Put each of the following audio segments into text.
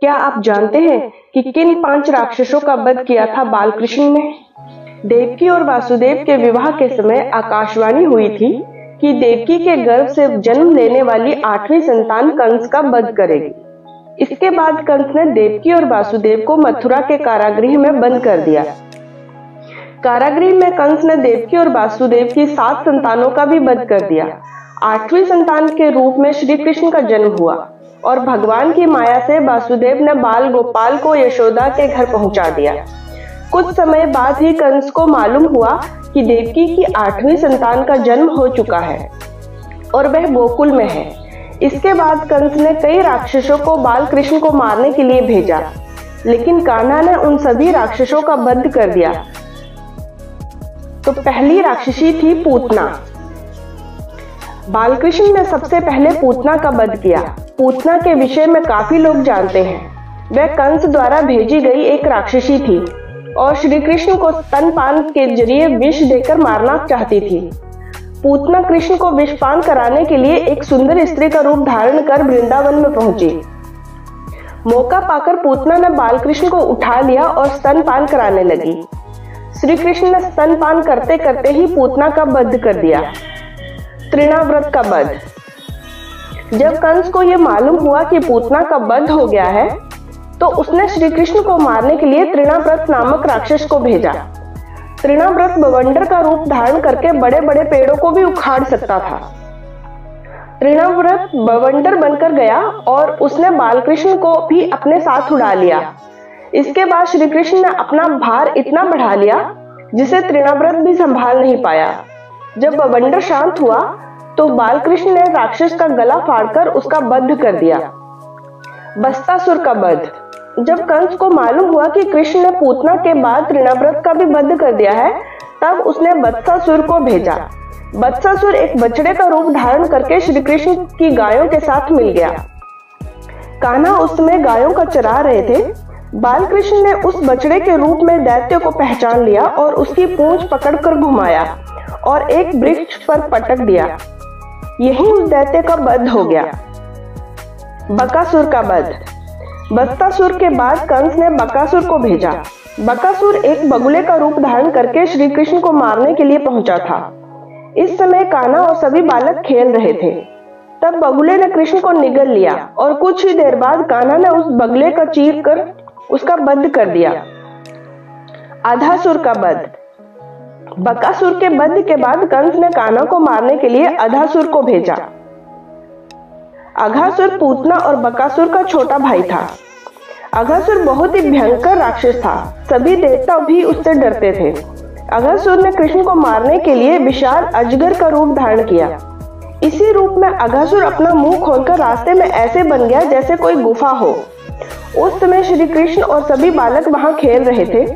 क्या आप जानते हैं कि किन 5 राक्षसों का वध किया था बालकृष्ण ने? देवकी और वासुदेव के विवाह के समय आकाशवाणी हुई थी कि देवकी के गर्भ से जन्म लेने वाली 8वीं संतान कंस का वध करेगी। इसके बाद कंस ने देवकी और वासुदेव को मथुरा के कारागृह में बंद कर दिया। कारागृह में कंस ने देवकी और वासुदेव की 7 संतानों का भी वध कर दिया। 8वीं संतान के रूप में श्री कृष्ण का जन्म हुआ और भगवान की माया से वासुदेव ने बाल गोपाल को यशोदा के घर पहुंचा दिया। कुछ समय बाद ही कंस को मालूम हुआ कि देवकी की 8वीं संतान का जन्म हो चुका है और वह गोकुल में है। इसके बाद कंस ने कई राक्षसों को बालकृष्ण को मारने के लिए भेजा, लेकिन कान्हा ने उन सभी राक्षसों का वध कर दिया। तो पहली राक्षसी थी पूतना। बालकृष्ण ने सबसे पहले पूतना का वध किया। पूतना के विषय में काफी लोग जानते हैं। वह कंस द्वारा भेजी गई एक राक्षसी थी और श्री कृष्ण को स्तनपान के जरिए विष देकर मारना चाहती थी। पूतना कृष्ण को विषपान कराने के लिए एक सुंदर स्त्री का रूप धारण कर वृंदावन में पहुंची। मौका पाकर पूतना ने बालकृष्ण को उठा लिया और स्तनपान कराने लगी। श्री कृष्ण ने स्तनपान करते करते ही पूतना का वध कर दिया। तृणाव्रत का वध। जब कंस को यह मालूम हुआ कि पूतना का वध हो गया है, तो उसने श्री कृष्ण को मारने के लिए तृणाव्रत नामक राक्षस को भेजा। तृणाव्रत बवंडर का रूप धारण करके बड़े बड़े पेड़ों को भी उखाड़ सकता था। तृणाव्रत बवंडर बनकर गया और उसने बालकृष्ण को भी अपने साथ उड़ा लिया। इसके बाद श्री कृष्ण ने अपना भार इतना बढ़ा लिया जिसे तृणाव्रत भी संभाल नहीं पाया। जब बवंडर शांत हुआ तो बालकृष्ण ने राक्षस का गला फाड़कर उसका वध कर दिया। बस्तासुर का वध। जब कंस को मालूम हुआ कि कृष्ण ने पूतना के बाद तृणाव्रत का भी वध कर दिया है, तब उसने बत्सासुर को भेजा। बत्सासुर एक बछड़े का रूप धारण करके श्री कृष्ण की गायों के साथ मिल गया। कान्हा उस समय गायों का चरा रहे थे। बालकृष्ण ने उस बछड़े के रूप में दैत्य को पहचान लिया और उसकी पूंछ पकड़कर घुमाया और एक वृक्ष पर पटक दिया। यही उस दैत्य का वध हो गया। बकासुर का वध। बस्तासुर के बाद कंस ने बकासुर को भेजा। बकासुर एक बगुले का रूप धारण करके श्री कृष्ण को मारने के लिए पहुंचा था। इस समय कान्हा और सभी बालक खेल रहे थे। तब बगुले ने कृष्ण को निगल लिया और कुछ ही देर बाद कान्हा ने उस बगुले का चीर कर उसका वध कर दिया। अधासुर का वध। बकासुर के वध के बाद कंस ने कान्हा को मारने के लिए अधासुर को भेजा। अघासुर पूतना और बकासुर का छोटा भाई था। अघासुर बहुत ही भयंकर राक्षस था। सभी देवता भी उससे डरते थे। अघासुर ने कृष्ण को मारने के लिए विशाल अजगर का रूप धारण किया। इसी रूप में अघासुर अपना मुंह खोलकर रास्ते में ऐसे बन गया जैसे कोई गुफा हो। उस समय श्री कृष्ण और सभी बालक वहां खेल रहे थे।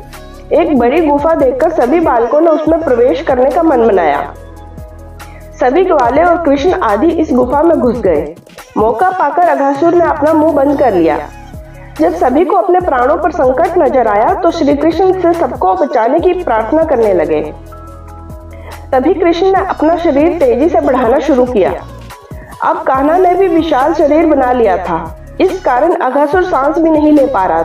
एक बड़ी गुफा देखकर सभी बालकों ने उसमें प्रवेश करने का मन बनाया। सभी ग्वाले और कृष्ण आदि इस गुफा में घुस गए। मौका पाकर अघासुर ने अपना मुंह बंद कर लिया। जब सभी को अपने प्राणों पर संकट नजर आया तो श्री कृष्ण से सबको बचाने की प्रार्थना करने लगे। तभी कृष्ण ने अपना शरीर तेजी से बढ़ाना शुरू किया। अब कान्हा ने भी विशाल शरीर बना लिया था। इस कारण अघासुर सांस भी नहीं ले पा रहा था।